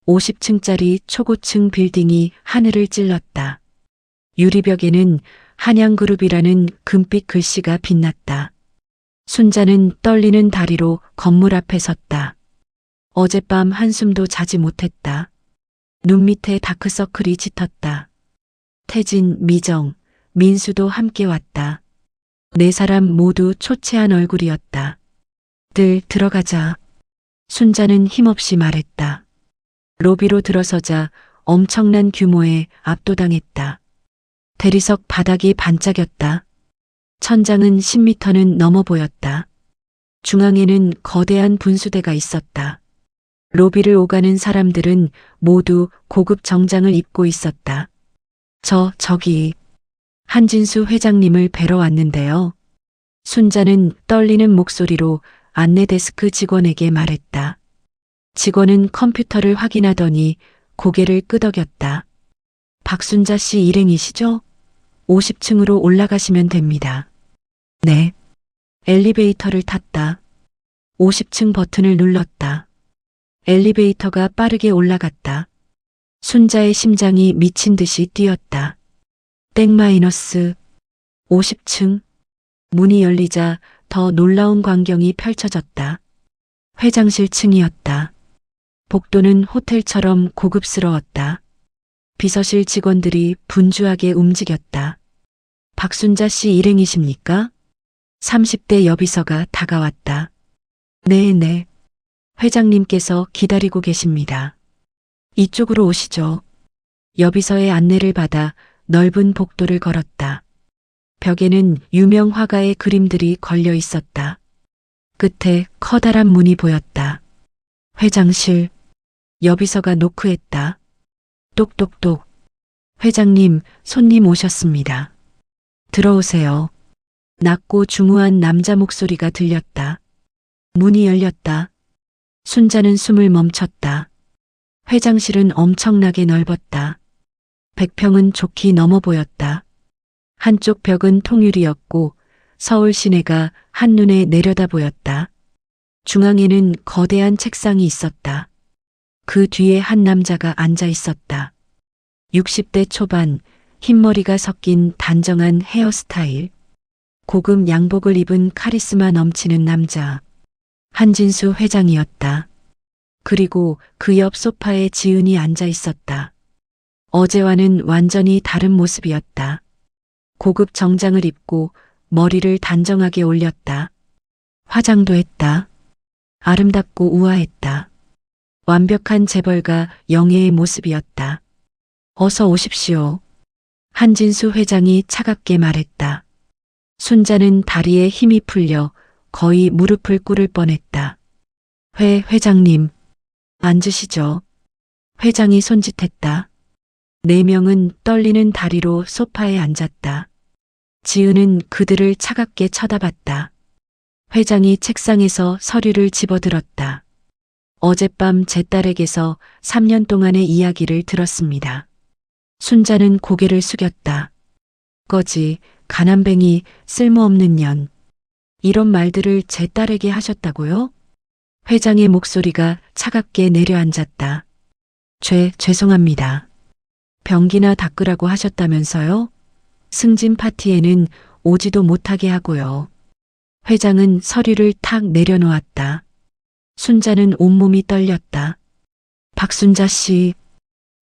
50층짜리 초고층 빌딩이 하늘을 찔렀다. 유리벽에는 한양그룹이라는 금빛 글씨가 빛났다. 순자는 떨리는 다리로 건물 앞에 섰다. 어젯밤 한숨도 자지 못했다. 눈 밑에 다크서클이 짙었다. 태진, 미정, 민수도 함께 왔다. 4사람 모두 초췌한 얼굴이었다. 들어가자. 순자는 힘없이 말했다. 로비로 들어서자 엄청난 규모에 압도당했다. 대리석 바닥이 반짝였다. 천장은 10m는 넘어 보였다. 중앙에는 거대한 분수대가 있었다. 로비를 오가는 사람들은 모두 고급 정장을 입고 있었다. 저기, 한진수 회장님을 뵈러 왔는데요. 순자는 떨리는 목소리로 안내 데스크 직원에게 말했다. 직원은 컴퓨터를 확인하더니 고개를 끄덕였다. 박순자 씨 일행이시죠? 50층으로 올라가시면 됩니다. 네. 엘리베이터를 탔다. 50층 버튼을 눌렀다. 엘리베이터가 빠르게 올라갔다. 순자의 심장이 미친 듯이 뛰었다. -50층. 문이 열리자 더 놀라운 광경이 펼쳐졌다. 회장실 층이었다. 복도는 호텔처럼 고급스러웠다. 비서실 직원들이 분주하게 움직였다. 박순자 씨 일행이십니까? 30대 여비서가 다가왔다. 네. 회장님께서 기다리고 계십니다. 이쪽으로 오시죠. 여비서의 안내를 받아 넓은 복도를 걸었다. 벽에는 유명 화가의 그림들이 걸려 있었다. 끝에 커다란 문이 보였다. 회장실. 여비서가 노크했다. 똑똑똑. 회장님, 손님 오셨습니다. 들어오세요. 낮고 중후한 남자 목소리가 들렸다. 문이 열렸다. 순자는 숨을 멈췄다. 회장실은 엄청나게 넓었다. 100평은 좋게 넘어 보였다. 한쪽 벽은 통유리였고 서울 시내가 한눈에 내려다 보였다. 중앙에는 거대한 책상이 있었다. 그 뒤에 한 남자가 앉아 있었다. 60대 초반, 흰머리가 섞인 단정한 헤어스타일. 고급 양복을 입은 카리스마 넘치는 남자. 한진수 회장이었다. 그리고 그 옆 소파에 지은이 앉아 있었다. 어제와는 완전히 다른 모습이었다. 고급 정장을 입고 머리를 단정하게 올렸다. 화장도 했다. 아름답고 우아했다. 완벽한 재벌가 영예의 모습이었다. 어서 오십시오. 한진수 회장이 차갑게 말했다. 순자는 다리에 힘이 풀려 거의 무릎을 꿇을 뻔했다. 회장님, 앉으시죠. 회장이 손짓했다. 4명은 떨리는 다리로 소파에 앉았다. 지은은 그들을 차갑게 쳐다봤다. 회장이 책상에서 서류를 집어들었다. 어젯밤 제 딸에게서 3년 동안의 이야기를 들었습니다. 순자는 고개를 숙였다. 거지, 가난뱅이, 쓸모없는 년. 이런 말들을 제 딸에게 하셨다고요? 회장의 목소리가 차갑게 내려앉았다. 죄송합니다. 병기나 닦으라고 하셨다면서요? 승진 파티에는 오지도 못하게 하고요. 회장은 서류를 탁 내려놓았다. 순자는 온몸이 떨렸다. 박순자 씨,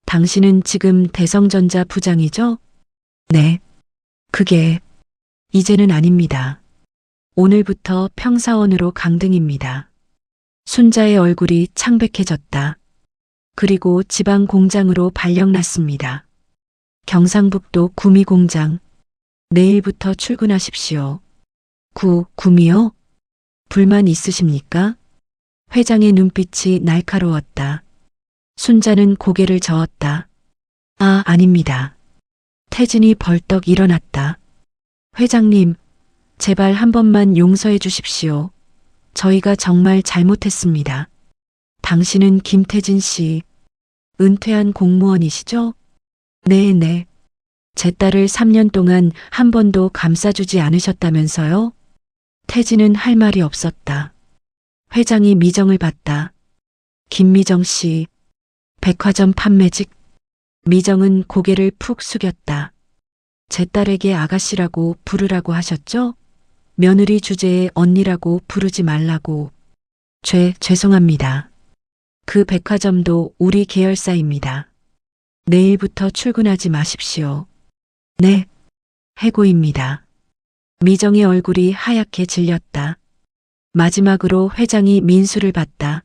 당신은 지금 대성전자 부장이죠? 네. 그게 이제는 아닙니다. 오늘부터 평사원으로 강등입니다. 순자의 얼굴이 창백해졌다. 그리고 지방 공장으로 발령났습니다. 경상북도 구미 공장. 내일부터 출근하십시오. 구미요? 불만 있으십니까? 회장의 눈빛이 날카로웠다. 순자는 고개를 저었다. 아닙니다. 태진이 벌떡 일어났다. 회장님, 제발 한 번만 용서해 주십시오. 저희가 정말 잘못했습니다. 당신은 김태진 씨, 은퇴한 공무원이시죠? 네. 제 딸을 3년 동안 한 번도 감싸주지 않으셨다면서요? 태진은 할 말이 없었다. 회장이 미정을 봤다. 김미정 씨, 백화점 판매직. 미정은 고개를 푹 숙였다. 제 딸에게 아가씨라고 부르라고 하셨죠? 며느리 주제에 언니라고 부르지 말라고. 죄송합니다. 그 백화점도 우리 계열사입니다. 내일부터 출근하지 마십시오. 네, 해고입니다. 미정의 얼굴이 하얗게 질렸다. 마지막으로 회장이 민수를 봤다.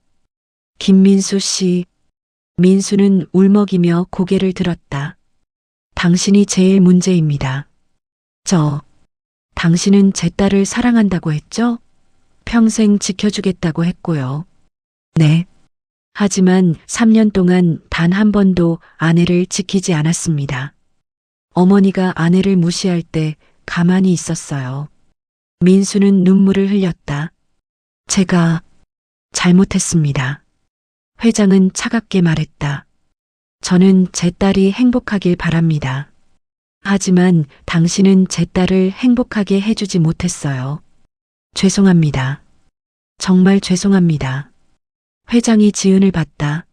김민수 씨. 민수는 울먹이며 고개를 들었다. 당신이 제일 문제입니다. 당신은 제 딸을 사랑한다고 했죠? 평생 지켜주겠다고 했고요. 네. 하지만 3년 동안 단 한 번도 아내를 지키지 않았습니다. 어머니가 아내를 무시할 때 가만히 있었어요. 민수는 눈물을 흘렸다. 제가 잘못했습니다. 회장은 차갑게 말했다. 저는 제 딸이 행복하길 바랍니다. 하지만 당신은 제 딸을 행복하게 해주지 못했어요. 죄송합니다. 정말 죄송합니다. 회장이 지은을 봤다.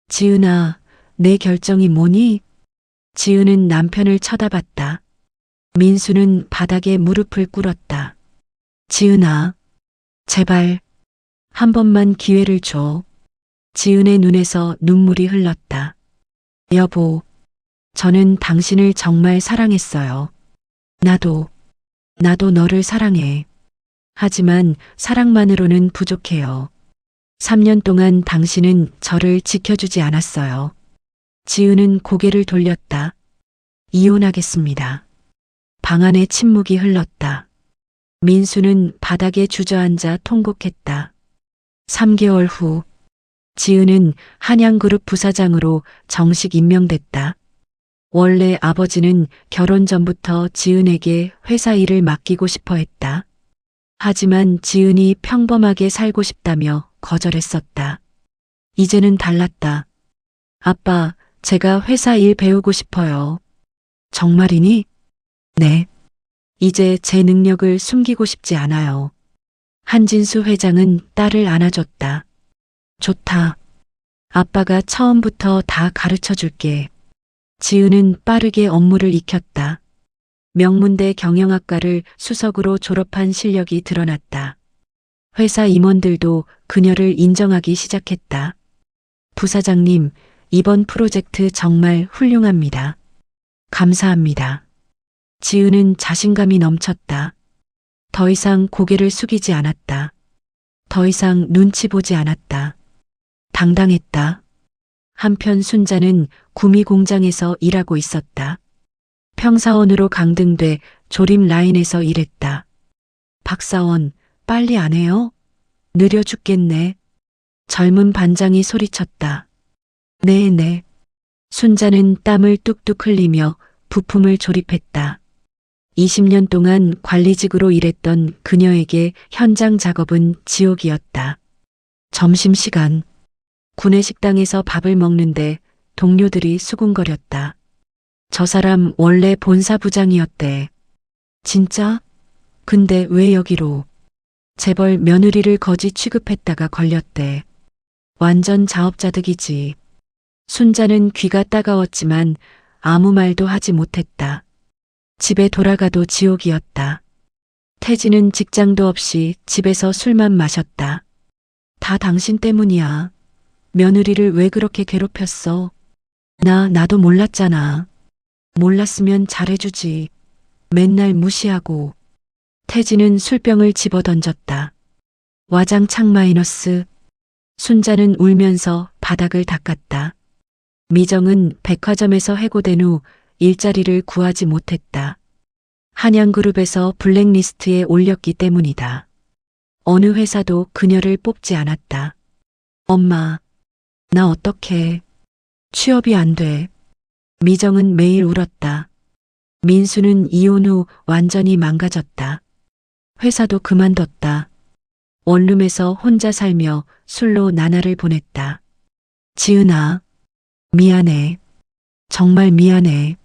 지은아, 내 결정이 뭐니? 지은은 남편을 쳐다봤다. 민수는 바닥에 무릎을 꿇었다. 지은아, 제발 한 번만 기회를 줘. 지은의 눈에서 눈물이 흘렀다. 여보, 저는 당신을 정말 사랑했어요. 나도 너를 사랑해. 하지만 사랑만으로는 부족해요. 3년 동안 당신은 저를 지켜주지 않았어요. 지은은 고개를 돌렸다. 이혼하겠습니다. 방 안에 침묵이 흘렀다. 민수는 바닥에 주저앉아 통곡했다. 3개월 후, 지은은 한양그룹 부사장으로 정식 임명됐다. 원래 아버지는 결혼 전부터 지은에게 회사 일을 맡기고 싶어 했다. 하지만 지은이 평범하게 살고 싶다며 거절했었다. 이제는 달랐다. 아빠, 제가 회사 일 배우고 싶어요. 정말이니? 네. 이제 제 능력을 숨기고 싶지 않아요. 한진수 회장은 딸을 안아줬다. 좋다. 아빠가 처음부터 다 가르쳐 줄게. 지은은 빠르게 업무를 익혔다. 명문대 경영학과를 수석으로 졸업한 실력이 드러났다. 회사 임원들도 그녀를 인정하기 시작했다. 부사장님, 이번 프로젝트 정말 훌륭합니다. 감사합니다. 지은은 자신감이 넘쳤다. 더 이상 고개를 숙이지 않았다. 더 이상 눈치 보지 않았다. 당당했다. 한편 순자는 구미 공장에서 일하고 있었다. 평사원으로 강등돼 조립 라인에서 일했다. 박사원, 빨리 안 해요? 느려 죽겠네. 젊은 반장이 소리쳤다. 네네. 순자는 땀을 뚝뚝 흘리며 부품을 조립했다. 20년 동안 관리직으로 일했던 그녀에게 현장 작업은 지옥이었다. 점심시간, 구내식당에서 밥을 먹는데 동료들이 수군거렸다. 저 사람 원래 본사부장이었대. 진짜? 근데 왜 여기로? 재벌 며느리를 거지 취급했다가 걸렸대. 완전 자업자득이지. 순자는 귀가 따가웠지만 아무 말도 하지 못했다. 집에 돌아가도 지옥이었다. 태진은 직장도 없이 집에서 술만 마셨다. 다 당신 때문이야. 며느리를 왜 그렇게 괴롭혔어? 나도 몰랐잖아. 몰랐으면 잘해주지. 맨날 무시하고. 태진은 술병을 집어던졌다. 와장창 마이너스. 순자는 울면서 바닥을 닦았다. 미정은 백화점에서 해고된 후 일자리를 구하지 못했다. 한양그룹에서 블랙리스트에 올렸기 때문이다. 어느 회사도 그녀를 뽑지 않았다. 엄마, 나 어떡해. 취업이 안 돼. 미정은 매일 울었다. 민수는 이혼 후 완전히 망가졌다. 회사도 그만뒀다. 원룸에서 혼자 살며 술로 나날을 보냈다. 지은아, 미안해. 정말 미안해.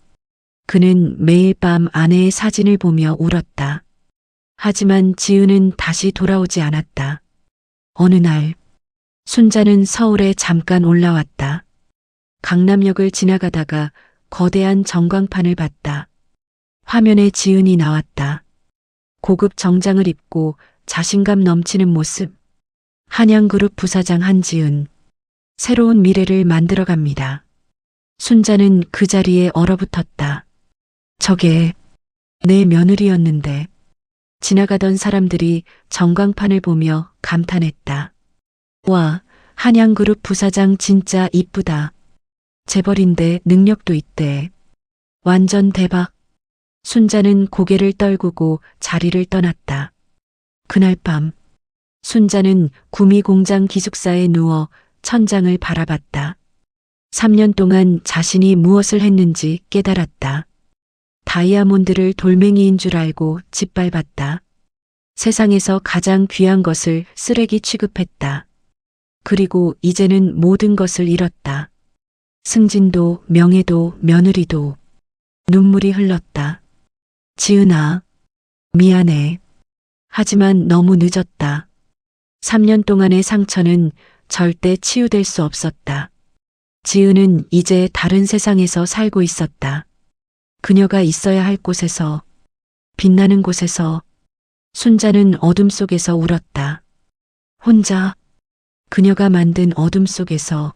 그는 매일 밤 아내의 사진을 보며 울었다. 하지만 지은은 다시 돌아오지 않았다. 어느 날, 순자는 서울에 잠깐 올라왔다. 강남역을 지나가다가 거대한 전광판을 봤다. 화면에 지은이 나왔다. 고급 정장을 입고 자신감 넘치는 모습. 한양그룹 부사장 한지은. 새로운 미래를 만들어갑니다. 순자는 그 자리에 얼어붙었다. 저게 내 며느리였는데. 지나가던 사람들이 전광판을 보며 감탄했다. 와, 한양그룹 부사장 진짜 이쁘다. 재벌인데 능력도 있대. 완전 대박. 순자는 고개를 떨구고 자리를 떠났다. 그날 밤, 순자는 구미 공장 기숙사에 누워 천장을 바라봤다. 3년 동안 자신이 무엇을 했는지 깨달았다. 다이아몬드를 돌멩이인 줄 알고 짓밟았다. 세상에서 가장 귀한 것을 쓰레기 취급했다. 그리고 이제는 모든 것을 잃었다. 승진도, 명예도, 며느리도. 눈물이 흘렀다. 지은아, 미안해. 하지만 너무 늦었다. 3년 동안의 상처는 절대 치유될 수 없었다. 지은은 이제 다른 세상에서 살고 있었다. 그녀가 있어야 할 곳에서, 빛나는 곳에서. 순자는 어둠 속에서 울었다. 혼자, 그녀가 만든 어둠 속에서.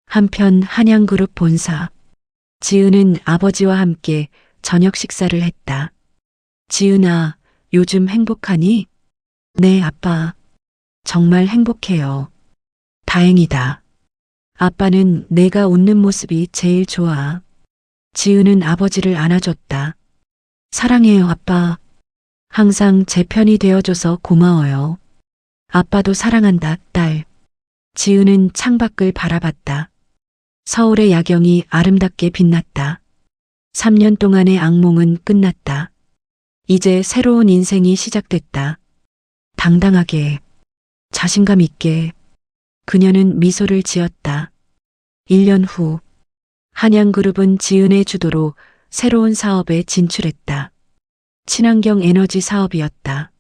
한편 한양그룹 본사. 지은은 아버지와 함께 저녁 식사를 했다. 지은아, 요즘 행복하니? 네, 아빠. 정말 행복해요. 다행이다. 아빠는 내가 웃는 모습이 제일 좋아. 지은은 아버지를 안아줬다. 사랑해요, 아빠. 항상 제 편이 되어줘서 고마워요. 아빠도 사랑한다, 딸. 지은은 창밖을 바라봤다. 서울의 야경이 아름답게 빛났다. 3년 동안의 악몽은 끝났다. 이제 새로운 인생이 시작됐다. 당당하게, 자신감 있게 그녀는 미소를 지었다. 1년 후 한양그룹은 지은의 주도로 새로운 사업에 진출했다. 친환경 에너지 사업이었다.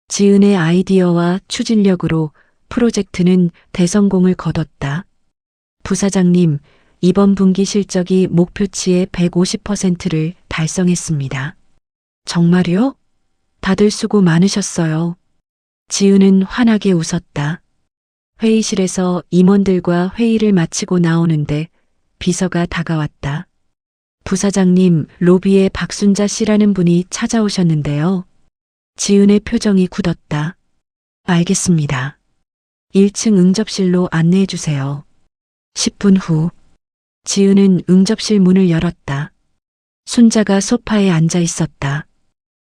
지은의 아이디어와 추진력으로 프로젝트는 대성공을 거뒀다. 부사장님, 이번 분기 실적이 목표치의 150%를 달성했습니다. 정말요? 다들 수고 많으셨어요. 지은은 환하게 웃었다. 회의실에서 임원들과 회의를 마치고 나오는데 비서가 다가왔다. 부사장님, 로비에 박순자 씨라는 분이 찾아오셨는데요. 지은의 표정이 굳었다. 알겠습니다. 1층 응접실로 안내해 주세요. 10분 후 지은은 응접실 문을 열었다. 순자가 소파에 앉아 있었다.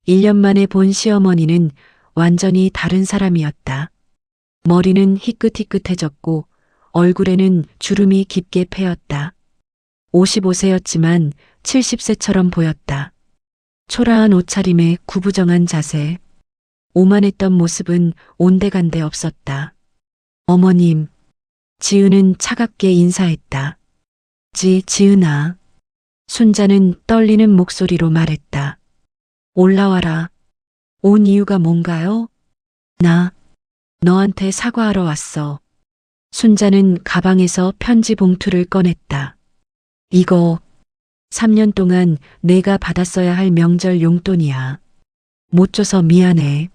1년 만에 본 시어머니는 완전히 다른 사람이었다. 머리는 희끗희끗해졌고 얼굴에는 주름이 깊게 패였다. 55세였지만 70세처럼 보였다. 초라한 옷차림에 구부정한 자세. 오만했던 모습은 온데간데 없었다. 어머님, 지은은 차갑게 인사했다. 지은아. 순자는 떨리는 목소리로 말했다. 올라와라. 온 이유가 뭔가요? 나 너한테 사과하러 왔어. 순자는 가방에서 편지 봉투를 꺼냈다. 이거 3년 동안 내가 받았어야 할 명절 용돈이야. 못 줘서 미안해.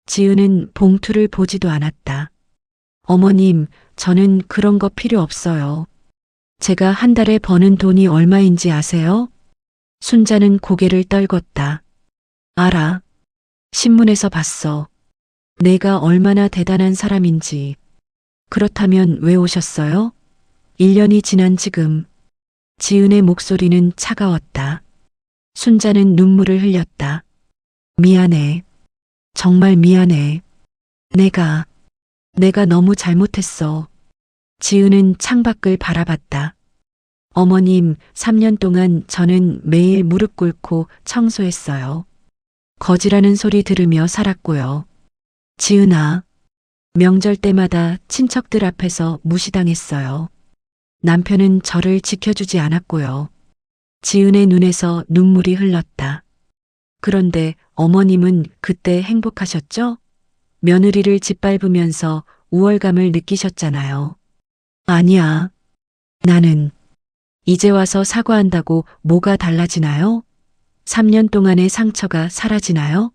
지은은 봉투를 보지도 않았다. 어머님, 저는 그런 거 필요 없어요. 제가 한 달에 버는 돈이 얼마인지 아세요? 순자는 고개를 떨궜다. 알아. 신문에서 봤어. 내가 얼마나 대단한 사람인지. 그렇다면 왜 오셨어요? 1년이 지난 지금. 지은의 목소리는 차가웠다. 순자는 눈물을 흘렸다. 미안해. 정말 미안해. 내가 너무 잘못했어. 지은은 창밖을 바라봤다. 어머님, 3년 동안 저는 매일 무릎 꿇고 청소했어요. 거지라는 소리 들으며 살았고요. 지은아, 명절 때마다 친척들 앞에서 무시당했어요. 남편은 저를 지켜주지 않았고요. 지은의 눈에서 눈물이 흘렀다. 그런데 어머님은 그때 행복하셨죠? 며느리를 짓밟으면서 우월감을 느끼셨잖아요. 아니야. 나는 이제 와서 사과한다고 뭐가 달라지나요? 3년 동안의 상처가 사라지나요?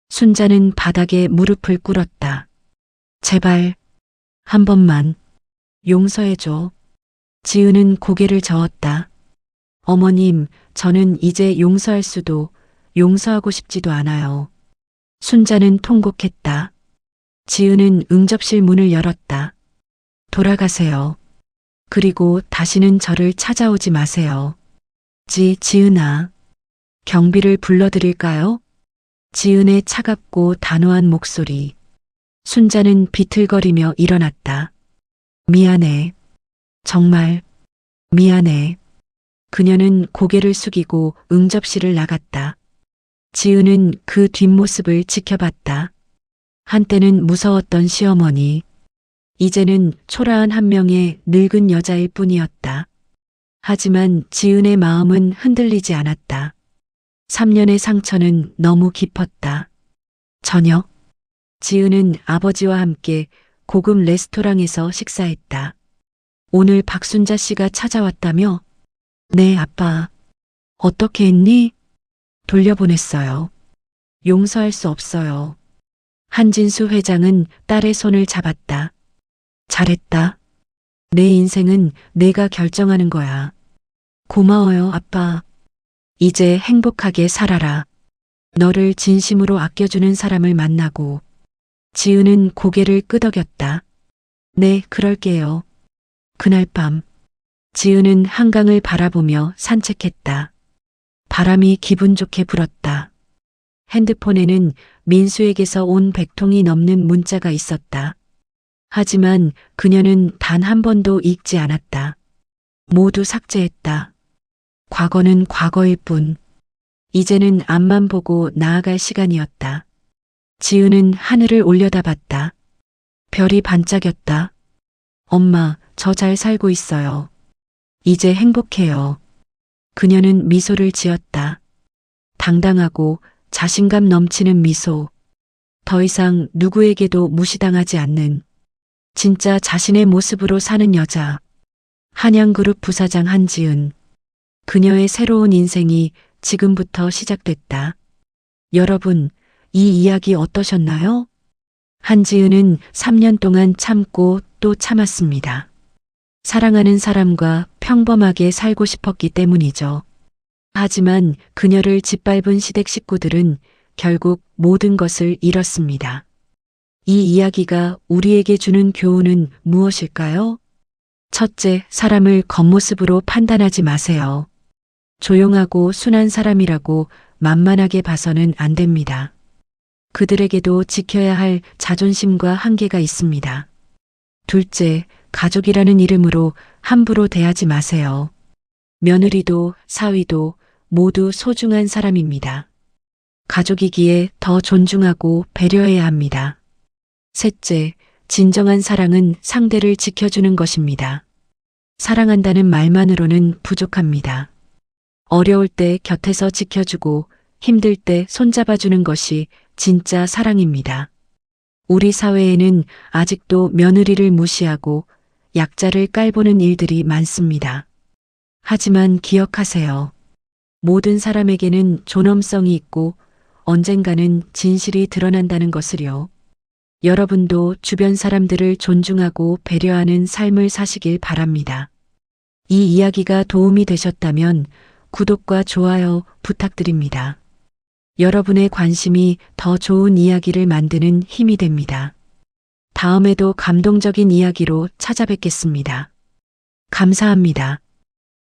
순자는 바닥에 무릎을 꿇었다. 제발 한 번만 용서해줘. 지은은 고개를 저었다. 어머님, 저는 이제 용서할 수도 용서하고 싶지도 않아요. 순자는 통곡했다. 지은은 응접실 문을 열었다. 돌아가세요. 그리고 다시는 저를 찾아오지 마세요. 지은아. 경비를 불러드릴까요? 지은의 차갑고 단호한 목소리. 순자는 비틀거리며 일어났다. 미안해. 정말 미안해. 그녀는 고개를 숙이고 응접실을 나갔다. 지은은 그 뒷모습을 지켜봤다. 한때는 무서웠던 시어머니. 이제는 초라한 한 명의 늙은 여자일 뿐이었다. 하지만 지은의 마음은 흔들리지 않았다. 3년의 상처는 너무 깊었다. 저녁, 지은은 아버지와 함께 고급 레스토랑에서 식사했다. 오늘 박순자 씨가 찾아왔다며? 네, 아빠. 어떻게 했니? 돌려보냈어요. 용서할 수 없어요. 한진수 회장은 딸의 손을 잡았다. 잘했다. 내 인생은 내가 결정하는 거야. 고마워요, 아빠. 이제 행복하게 살아라. 너를 진심으로 아껴주는 사람을 만나고. 지은은 고개를 끄덕였다. 네, 그럴게요. 그날 밤, 지은은 한강을 바라보며 산책했다. 바람이 기분 좋게 불었다. 핸드폰에는 민수에게서 온 100통이 넘는 문자가 있었다. 하지만 그녀는 단 한 번도 읽지 않았다. 모두 삭제했다. 과거는 과거일 뿐. 이제는 앞만 보고 나아갈 시간이었다. 지은은 하늘을 올려다봤다. 별이 반짝였다. 엄마, 저 잘 살고 있어요. 이제 행복해요. 그녀는 미소를 지었다. 당당하고 자신감 넘치는 미소. 더 이상 누구에게도 무시당하지 않는 진짜 자신의 모습으로 사는 여자. 한양그룹 부사장 한지은. 그녀의 새로운 인생이 지금부터 시작됐다. 여러분, 이 이야기 어떠셨나요? 한지은은 3년 동안 참고 또 참았습니다. 사랑하는 사람과 평범하게 살고 싶었기 때문이죠. 하지만 그녀를 짓밟은 시댁 식구들은 결국 모든 것을 잃었습니다. 이 이야기가 우리에게 주는 교훈은 무엇일까요? 첫째, 사람을 겉모습으로 판단하지 마세요. 조용하고 순한 사람이라고 만만하게 봐서는 안 됩니다. 그들에게도 지켜야 할 자존심과 한계가 있습니다. 둘째, 가족이라는 이름으로 함부로 대하지 마세요. 며느리도 사위도 모두 소중한 사람입니다. 가족이기에 더 존중하고 배려해야 합니다. 셋째, 진정한 사랑은 상대를 지켜주는 것입니다. 사랑한다는 말만으로는 부족합니다. 어려울 때 곁에서 지켜주고 힘들 때 손잡아주는 것이 진짜 사랑입니다. 우리 사회에는 아직도 며느리를 무시하고 약자를 깔보는 일들이 많습니다. 하지만 기억하세요. 모든 사람에게는 존엄성이 있고 언젠가는 진실이 드러난다는 것을요. 여러분도 주변 사람들을 존중하고 배려하는 삶을 사시길 바랍니다. 이 이야기가 도움이 되셨다면 구독과 좋아요 부탁드립니다. 여러분의 관심이 더 좋은 이야기를 만드는 힘이 됩니다. 다음에도 감동적인 이야기로 찾아뵙겠습니다. 감사합니다.